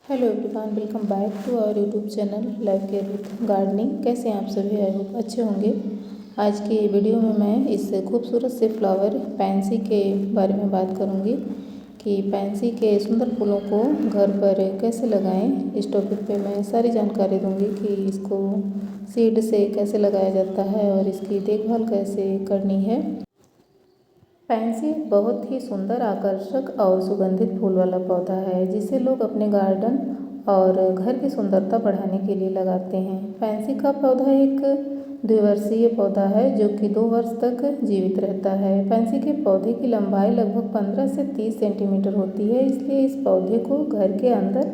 Hello everyone, welcome back to our YouTube channel life care with gardening. कैसे हैं आप सभी? आई होप अच्छे होंगे। आज की वीडियो में मैं इस खूबसूरत से फ्लावर पैंसी के बारे में बात करूंगी कि पैंसी के सुंदर फूलों को घर पर कैसे लगाएं। इस टॉपिक पे मैं सारी जानकारी दूंगी कि इसको सीड से कैसे लगाया जाता है और इसकी देखभाल कैसे करनी है। पैंसी बहुत ही सुंदर, आकर्षक और सुगंधित फूल वाला पौधा है जिसे लोग अपने गार्डन और घर की सुंदरता बढ़ाने के लिए लगाते हैं। पैंसी का पौधा एक द्विवर्षीय पौधा है जो कि 2 वर्ष तक जीवित रहता है। पैंसी के पौधे की लंबाई लगभग 15 से 30 सेंटीमीटर होती है, इसलिए इस पौधे को घर के अंदर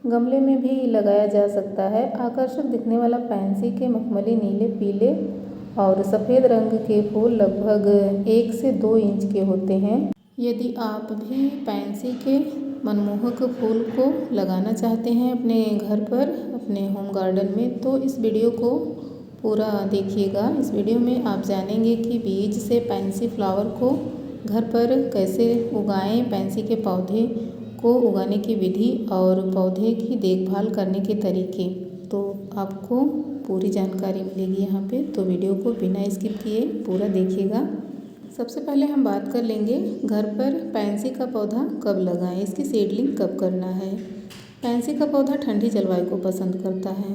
गमले में भी लगाया जा सकता है। आकर्षक दिखने वाला पैंसी के मखमली नीले, पीले और सफ़ेद रंग के फूल लगभग 1 से 2 इंच के होते हैं। यदि आप भी पैंसी के मनमोहक फूल को लगाना चाहते हैं अपने घर पर, अपने होम गार्डन में, तो इस वीडियो को पूरा देखिएगा। इस वीडियो में आप जानेंगे कि बीज से पैंसी फ्लावर को घर पर कैसे उगाएं, पैंसी के पौधे को उगाने की विधि और पौधे की देखभाल करने के तरीके। तो आपको पूरी जानकारी मिलेगी यहाँ पे, तो वीडियो को बिना स्किप किए पूरा देखिएगा। सबसे पहले हम बात कर लेंगे घर पर पैंसी का पौधा कब लगाएं, इसकी सीडलिंग कब करना है। पैंसी का पौधा ठंडी जलवायु को पसंद करता है,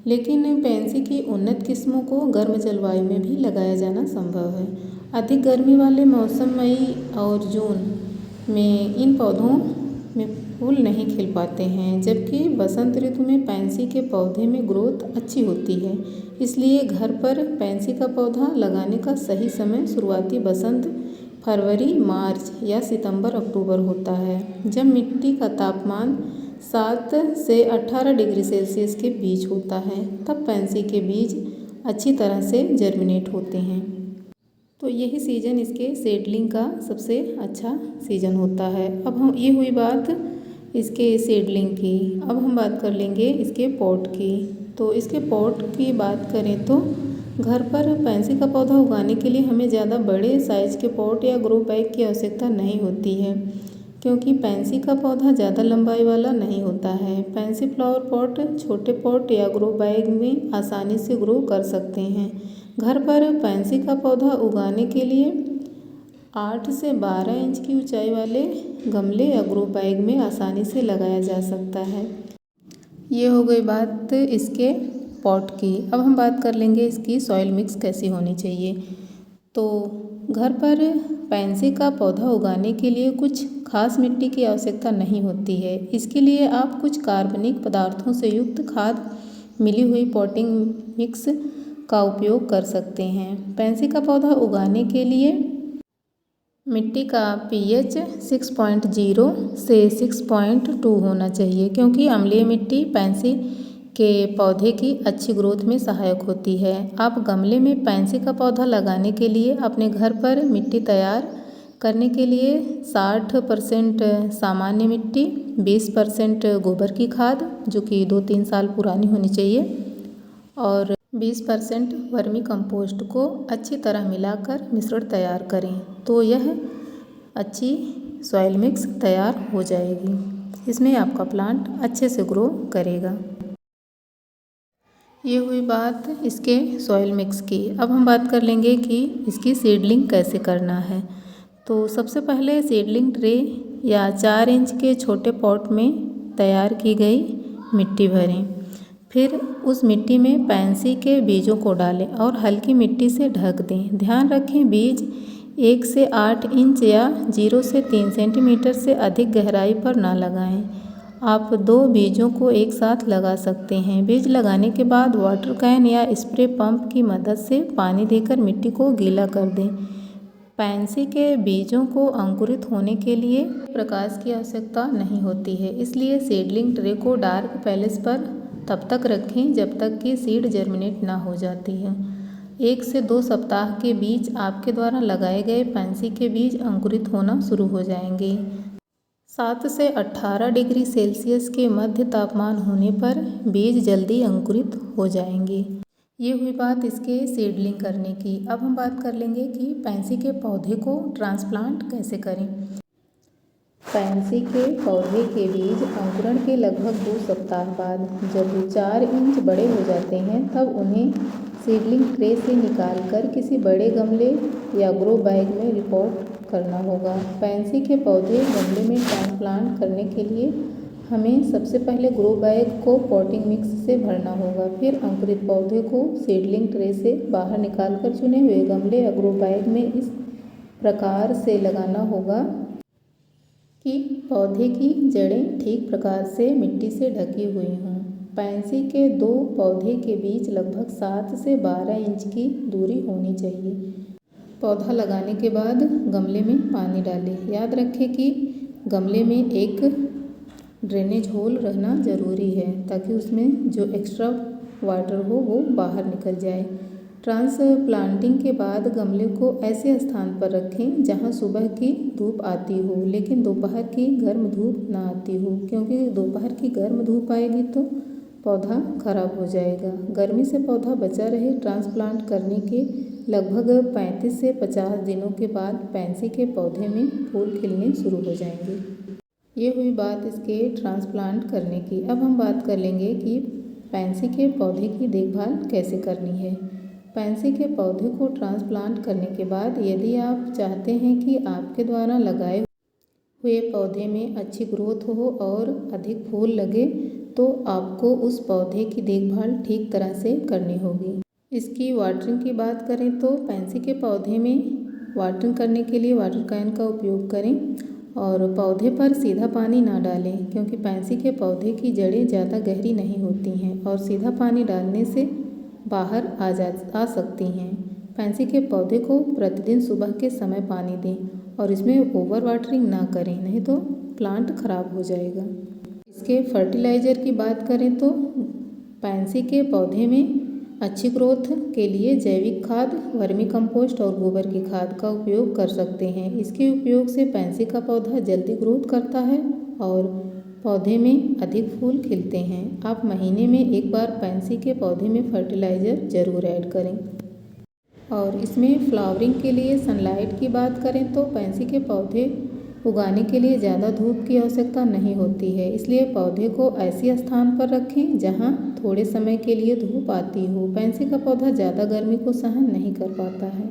लेकिन पैंसी की उन्नत किस्मों को गर्म जलवायु में भी लगाया जाना संभव है। अधिक गर्मी वाले मौसम मई और जून में इन पौधों में फूल नहीं खिल पाते हैं, जबकि बसंत ऋतु में पैंसी के पौधे में ग्रोथ अच्छी होती है। इसलिए घर पर पैंसी का पौधा लगाने का सही समय शुरुआती बसंत फरवरी, मार्च या सितंबर, अक्टूबर होता है, जब मिट्टी का तापमान 7 से 18 डिग्री सेल्सियस के बीच होता है। तब पैंसी के बीज अच्छी तरह से जर्मिनेट होते हैं। तो यही सीज़न इसके सीडलिंग का सबसे अच्छा सीज़न होता है। अब हम ये हुई बात इसके सीडलिंग की। अब हम बात कर लेंगे इसके पॉट की। तो इसके पॉट की बात करें तो घर पर पैंसी का पौधा उगाने के लिए हमें ज़्यादा बड़े साइज़ के पॉट या ग्रो बैग की आवश्यकता नहीं होती है, क्योंकि पैंसी का पौधा ज़्यादा लंबाई वाला नहीं होता है। पैंसी फ्लावर पॉट छोटे पॉट या ग्रो बैग में आसानी से ग्रो कर सकते हैं। घर पर पैंसी का पौधा उगाने के लिए 8 से 12 इंच की ऊंचाई वाले गमले या ग्रो बैग में आसानी से लगाया जा सकता है। ये हो गई बात इसके पॉट की। अब हम बात कर लेंगे इसकी सॉइल मिक्स कैसी होनी चाहिए। तो घर पर पैंसी का पौधा उगाने के लिए कुछ खास मिट्टी की आवश्यकता नहीं होती है। इसके लिए आप कुछ कार्बनिक पदार्थों से युक्त खाद मिली हुई पॉटिंग मिक्स का उपयोग कर सकते हैं। पैंसी का पौधा उगाने के लिए मिट्टी का pH 6.0 से 6.2 होना चाहिए, क्योंकि अम्लीय मिट्टी पैंसी के पौधे की अच्छी ग्रोथ में सहायक होती है। आप गमले में पैंसी का पौधा लगाने के लिए अपने घर पर मिट्टी तैयार करने के लिए 60% सामान्य मिट्टी, 20% गोबर की खाद जो कि 2-3 साल पुरानी होनी चाहिए और 20% वर्मी कंपोस्ट को अच्छी तरह मिलाकर मिश्रण तैयार करें, तो यह अच्छी सॉइल मिक्स तैयार हो जाएगी। इसमें आपका प्लांट अच्छे से ग्रो करेगा। ये हुई बात इसके सॉइल मिक्स की। अब हम बात कर लेंगे कि इसकी सीडलिंग कैसे करना है। तो सबसे पहले सीडलिंग ट्रे या 4 इंच के छोटे पॉट में तैयार की गई मिट्टी भरें। फिर उस मिट्टी में पैंसी के बीजों को डालें और हल्की मिट्टी से ढक दें। ध्यान रखें, बीज 1 से 8 इंच या 0 से 3 सेंटीमीटर से अधिक गहराई पर ना लगाएं। आप 2 बीजों को एक साथ लगा सकते हैं। बीज लगाने के बाद वाटर कैन या स्प्रे पंप की मदद से पानी देकर मिट्टी को गीला कर दें। पैंसी के बीजों को अंकुरित होने के लिए प्रकाश की आवश्यकता नहीं होती है, इसलिए सीडलिंग ट्रे को डार्क पैलेस पर तब तक रखें जब तक कि सीड जर्मिनेट ना हो जाती है। 1 से 2 सप्ताह के बीच आपके द्वारा लगाए गए पैंसी के बीज अंकुरित होना शुरू हो जाएंगे। 7 से 18 डिग्री सेल्सियस के मध्य तापमान होने पर बीज जल्दी अंकुरित हो जाएंगे। ये हुई बात इसके सीडलिंग करने की। अब हम बात कर लेंगे कि पैंसी के पौधे को ट्रांसप्लांट कैसे करें। पैंसी के पौधे के बीज अंकुरण के लगभग 2 सप्ताह बाद जब 4 इंच बड़े हो जाते हैं तब उन्हें सीडलिंग ट्रे से निकालकर किसी बड़े गमले या ग्रो बैग में रिपोर्ट करना होगा। पैंसी के पौधे गमले में ट्रांसप्लांट करने के लिए हमें सबसे पहले ग्रो बैग को पॉटिंग मिक्स से भरना होगा। फिर अंकुरित पौधे को सीडलिंग ट्रे से बाहर निकालकर चुने हुए गमले या ग्रो बैग में इस प्रकार से लगाना होगा कि पौधे की जड़ें ठीक प्रकार से मिट्टी से ढकी हुई हों। पैंसी के 2 पौधे के बीच लगभग 7 से 12 इंच की दूरी होनी चाहिए। पौधा लगाने के बाद गमले में पानी डालें। याद रखें कि गमले में एक ड्रेनेज होल रहना ज़रूरी है ताकि उसमें जो एक्स्ट्रा वाटर हो वो बाहर निकल जाए। ट्रांसप्लांटिंग के बाद गमले को ऐसे स्थान पर रखें जहां सुबह की धूप आती हो लेकिन दोपहर की गर्म धूप ना आती हो, क्योंकि दोपहर की गर्म धूप आएगी तो पौधा खराब हो जाएगा। गर्मी से पौधा बचा रहे। ट्रांसप्लांट करने के लगभग 35 से 50 दिनों के बाद पैंसी के पौधे में फूल खिलने शुरू हो जाएंगे। ये हुई बात इसके ट्रांसप्लांट करने की। अब हम बात कर लेंगे कि पैंसी के पौधे की देखभाल कैसे करनी है। पैंसी के पौधे को ट्रांसप्लांट करने के बाद यदि आप चाहते हैं कि आपके द्वारा लगाए हुए पौधे में अच्छी ग्रोथ हो और अधिक फूल लगे तो आपको उस पौधे की देखभाल ठीक तरह से करनी होगी। इसकी वाटरिंग की बात करें तो पैंसी के पौधे में वाटरिंग करने के लिए वाटर कैन का उपयोग करें और पौधे पर सीधा पानी ना डालें, क्योंकि पैंसी के पौधे की जड़ें ज़्यादा गहरी नहीं होती हैं और सीधा पानी डालने से बाहर आ सकती हैं। पैंसी के पौधे को प्रतिदिन सुबह के समय पानी दें और इसमें ओवर वाटरिंग ना करें, नहीं तो प्लांट खराब हो जाएगा। इसके फर्टिलाइज़र की बात करें तो पैंसी के पौधे में अच्छी ग्रोथ के लिए जैविक खाद, वर्मी कंपोस्ट और गोबर की खाद का उपयोग कर सकते हैं। इसके उपयोग से पैंसी का पौधा जल्दी ग्रोथ करता है और पौधे में अधिक फूल खिलते हैं। आप महीने में एक बार पैंसी के पौधे में फर्टिलाइज़र ज़रूर ऐड करें। और इसमें फ्लावरिंग के लिए सनलाइट की बात करें तो पैंसी के पौधे उगाने के लिए ज़्यादा धूप की आवश्यकता नहीं होती है, इसलिए पौधे को ऐसे स्थान पर रखें जहां थोड़े समय के लिए धूप आती हो। पैंसी का पौधा ज़्यादा गर्मी को सहन नहीं कर पाता है,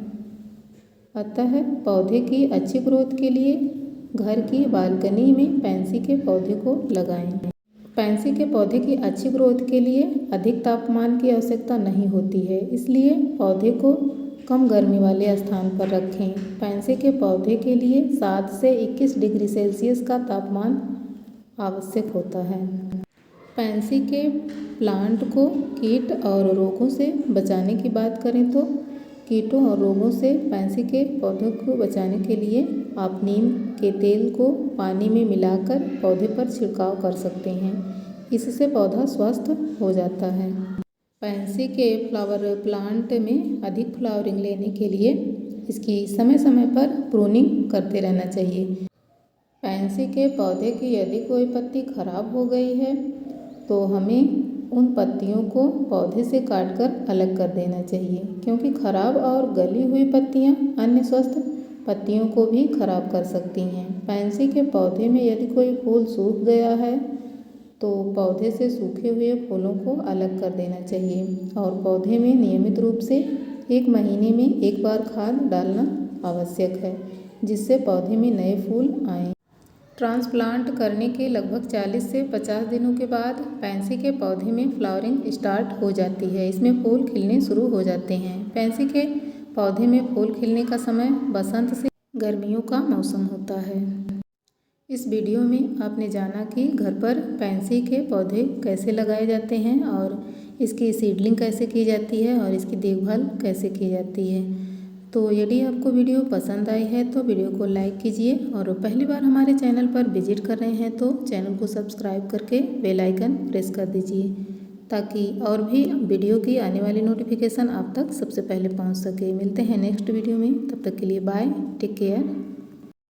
अतः पौधे की अच्छी ग्रोथ के लिए घर की बालकनी में पैंसी के पौधे को लगाएं। पैंसी के पौधे की अच्छी ग्रोथ के लिए अधिक तापमान की आवश्यकता नहीं होती है, इसलिए पौधे को कम गर्मी वाले स्थान पर रखें। पैंसी के पौधे के लिए 7 से 21 डिग्री सेल्सियस का तापमान आवश्यक होता है। पैंसी के प्लांट को कीट और रोगों से बचाने की बात करें तो कीटों और रोगों से पैंसी के पौधों को बचाने के लिए आप नीम के तेल को पानी में मिलाकर पौधे पर छिड़काव कर सकते हैं। इससे पौधा स्वस्थ हो जाता है। पैंसी के फ्लावर प्लांट में अधिक फ्लावरिंग लेने के लिए इसकी समय समय पर प्रूनिंग करते रहना चाहिए। पैंसी के पौधे की यदि कोई पत्ती खराब हो गई है तो हमें उन पत्तियों को पौधे से काटकर अलग कर देना चाहिए, क्योंकि खराब और गली हुई पत्तियां अन्य स्वस्थ पत्तियों को भी खराब कर सकती हैं। पैंसी के पौधे में यदि कोई फूल सूख गया है तो पौधे से सूखे हुए फूलों को अलग कर देना चाहिए और पौधे में नियमित रूप से 1 महीने में एक बार खाद डालना आवश्यक है, जिससे पौधे में नए फूल आएँ। ट्रांसप्लांट करने के लगभग 40 से 50 दिनों के बाद पैंसी के पौधे में फ्लावरिंग स्टार्ट हो जाती है। इसमें फूल खिलने शुरू हो जाते हैं। पैंसी के पौधे में फूल खिलने का समय बसंत से गर्मियों का मौसम होता है। इस वीडियो में आपने जाना कि घर पर पैंसी के पौधे कैसे लगाए जाते हैं और इसकी सीडलिंग कैसे की जाती है और इसकी देखभाल कैसे की जाती है। तो यदि आपको वीडियो पसंद आई है तो वीडियो को लाइक कीजिए और पहली बार हमारे चैनल पर विजिट कर रहे हैं तो चैनल को सब्सक्राइब करके बेल आइकन प्रेस कर दीजिए, ताकि और भी वीडियो की आने वाली नोटिफिकेशन आप तक सबसे पहले पहुंच सके। मिलते हैं नेक्स्ट वीडियो में, तब तक के लिए बाय, टेक केयर।